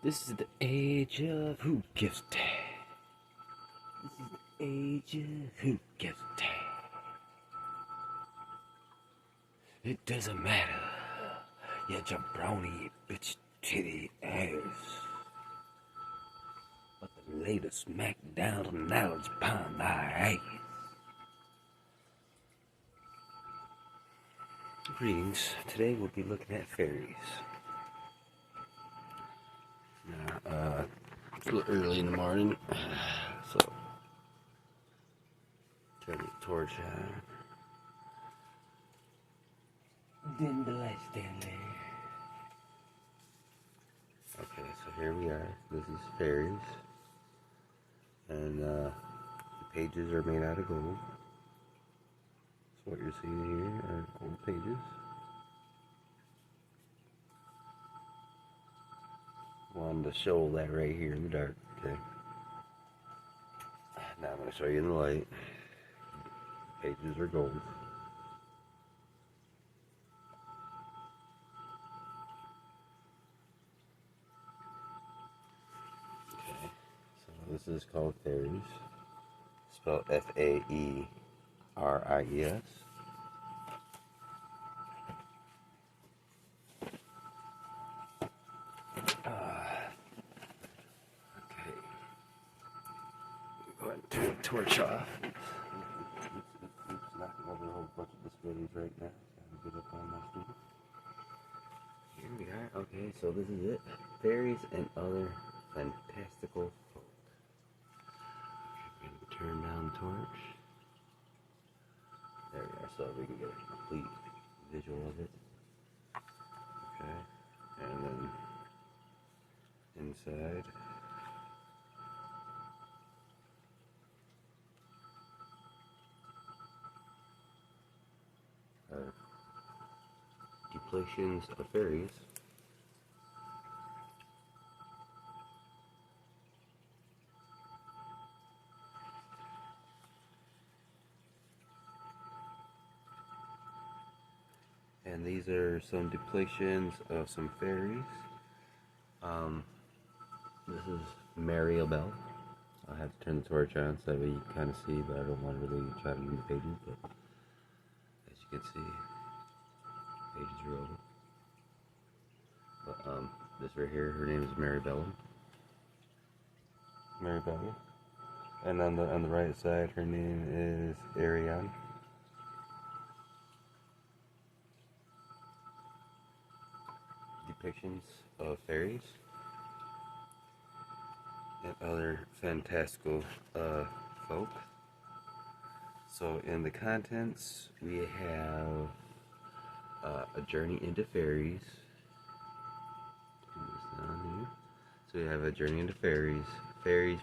This is the age of who gives a damn. This is the age of who gives a damn. It doesn't matter. You jabroni bitch titty ass. But the latest smackdown of knowledge upon thy ass. Greetings. Today we'll be looking at Faeraies. Now, it's a little early in the morning, so turn the torch on. Dim the lights down there. Okay, so here we are. This is Faeraies, and the pages are made out of gold. So what you're seeing here are gold pages. Wanted to show that right here in the dark. Okay. Now I'm going to show you in the light. Pages are gold. Okay. So this is called Faeraies. Spelled Faeries. Go ahead and turn the torch off. Oops, knocking over a whole bunch of displays right now. Gotta get up on my stool. Here we are. Okay, so this is it. Faeraies and other fantastical folk. Okay, we're gonna turn down the torch. There we are, so we can get a complete visual of it. Okay, and then inside. Depictions of Faeraies. And these are some depictions of some fairies. This is Maribel. I'll have to turn the torch on so that way you can kind of see, but I don't want to really try to read the pages, but as you can see, pages are open. But this right here, her name is Maribel. And on the right side, her name is Ariane. Depictions of fairies and other fantastical folk. So in the contents, we have a journey into Faeraies. Turn this down here. So we have a journey into Faeraies. Fairies,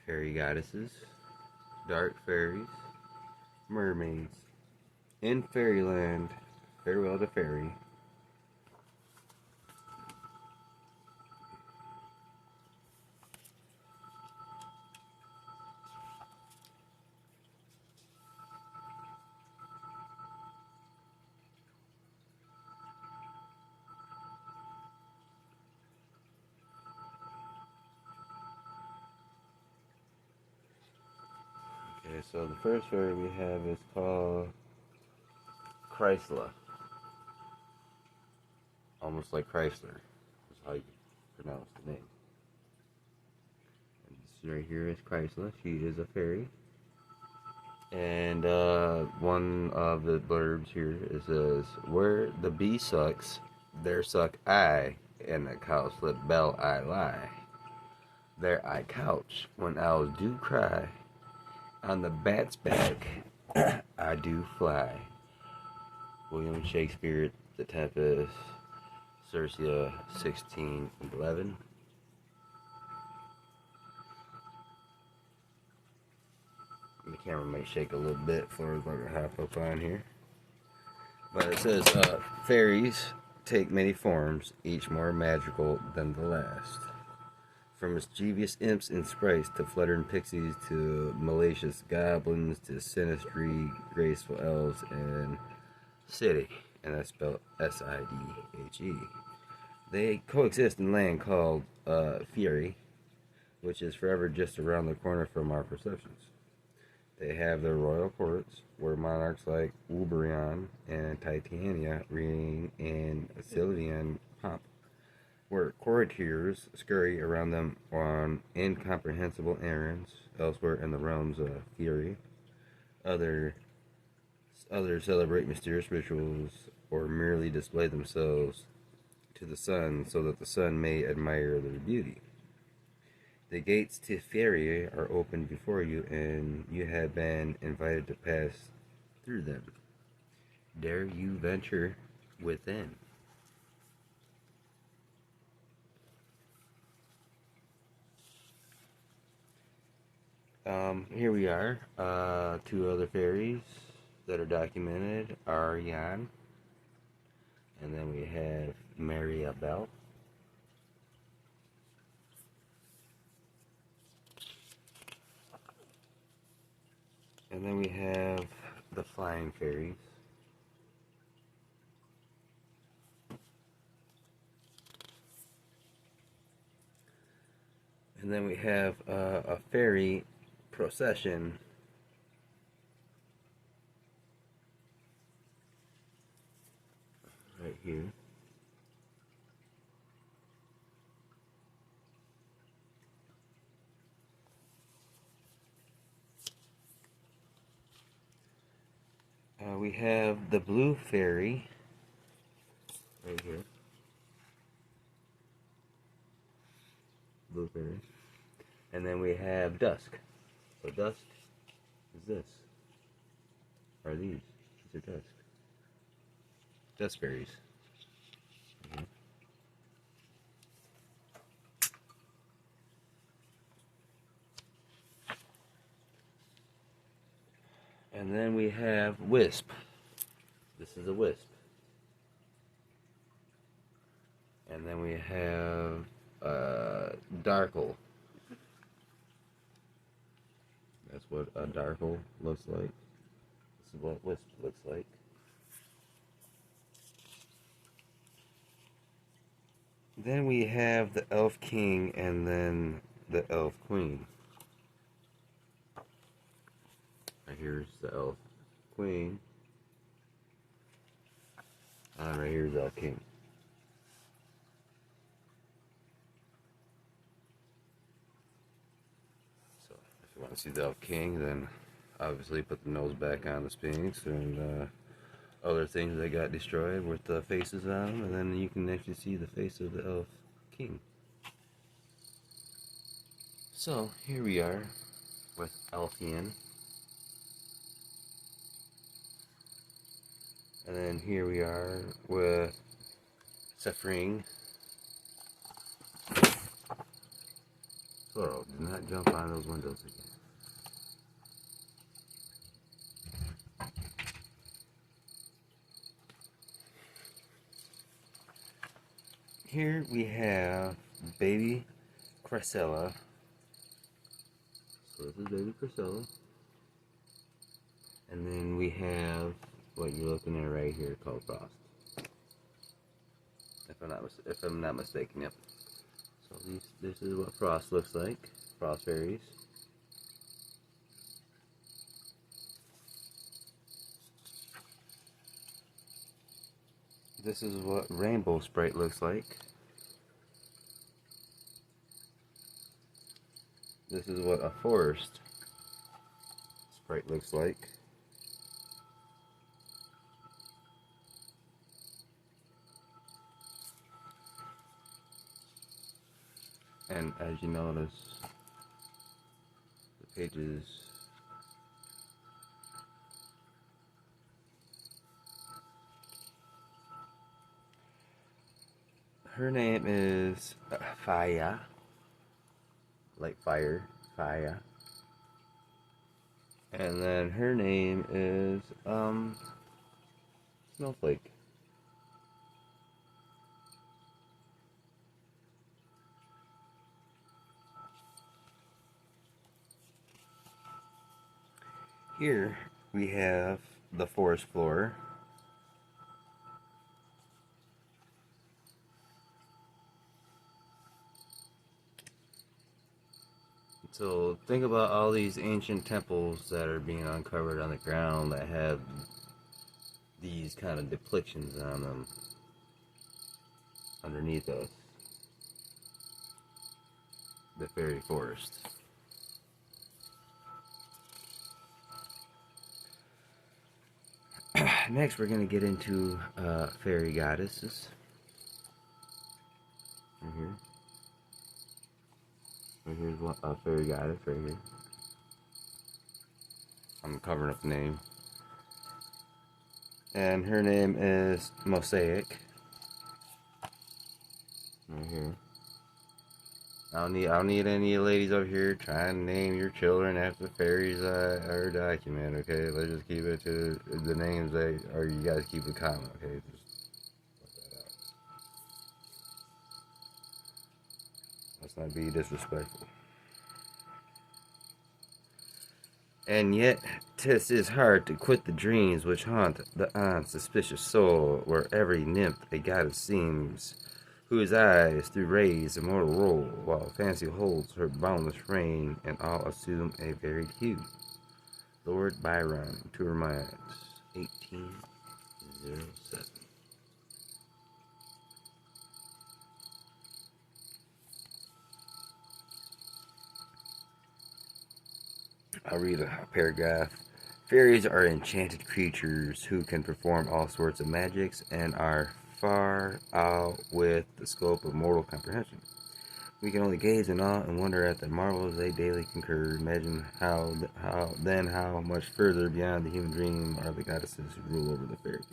fairy goddesses, dark fairies, mermaids. In fairyland, farewell to fairy. Okay, so the first fairy we have is called Chrysler. Almost like Chrysler, is how you pronounce the name. And this right here is Chrysler. She is a fairy. And one of the blurbs here says, "Where the bee sucks, there suck I, and the cowslip bell I lie. There I couch when owls do cry. On the bat's back, I do fly." William Shakespeare, The Tempest, Circe, 1611. The camera might shake a little bit before I hop up on here. But it says, fairies take many forms, each more magical than the last. From mischievous imps and sprites to fluttering pixies to malicious goblins to sinistry, graceful elves and city, and that's spelled S-I-D-H-E. They coexist in land called Faeraies, which is forever just around the corner from our perceptions. They have their royal courts, where monarchs like Oberon and Titania reign in Sylvian pomp, where courtiers scurry around them on incomprehensible errands. Elsewhere in the realms of Faerie, other others celebrate mysterious rituals or merely display themselves to the sun so that the sun may admire their beauty. The gates to Faerie are open before you, and you have been invited to pass through them. Dare you venture within? Here we are. Two other fairies that are documented are Jan, and then we have Maribel. And then we have the flying fairies. And then we have a fairy procession. Right here. We have the blue fairy right here. Blue fairy. And then we have dusk. So dusk is this. Are these? These are dusk. Dusk fairies. Okay. And then we have wisp. This is a wisp. And then we have darkle. That's what a darkle looks like. This is what wisp looks like. Then we have the elf king and then the elf queen. Right here's the elf queen. And right here's the elf king. So if you want to see the elf king, then obviously put the nose back on the Sphinx and other things that got destroyed with the faces on them, and then you can actually see the face of the elf king. So here we are with Elfian. And then here we are with Suffering. Plural, do not jump on those windows again. Here we have baby Cressella. So this is baby Cressella. And then we have what you're looking at right here called Frost. If I'm not mistaken, yep. So this is what Frost looks like. Frost fairies. This is what Rainbow Sprite looks like. This is what a forest sprite looks like. And as you notice, the pages her name is Faeraies, like fire, Faeraies. And then her name is Snowflake. Here we have the forest floor. So think about all these ancient temples that are being uncovered on the ground that have these kind of depictions on them underneath us. The fairy forest. Next, we're going to get into fairy goddesses. Right here. Right here's one, a fairy goddess right here. I'm covering up the name. And her name is Mosaic. Right here. I don't need any ladies over here trying to name your children after fairies or document, okay? Let's just keep it to the names that, or you guys keep it common, okay? Just let that out. Let's not be disrespectful. And yet, 'tis is hard to quit the dreams which haunt the unsuspicious soul, where every nymph a goddess seems, whose eyes through rays immortal roll, while fancy holds her boundless reign, and all assume a varied hue. Lord Byron, to Romance, 1807. I'll read a paragraph. Fairies are enchanted creatures who can perform all sorts of magics and are far out with the scope of mortal comprehension. We can only gaze in awe and wonder at the marvels they daily concur. Imagine how much further beyond the human dream are the goddesses who rule over the fairies.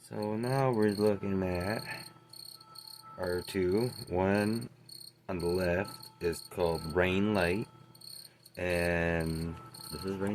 So now we're looking at our two. One on the left is called Rain Light, and this is Rain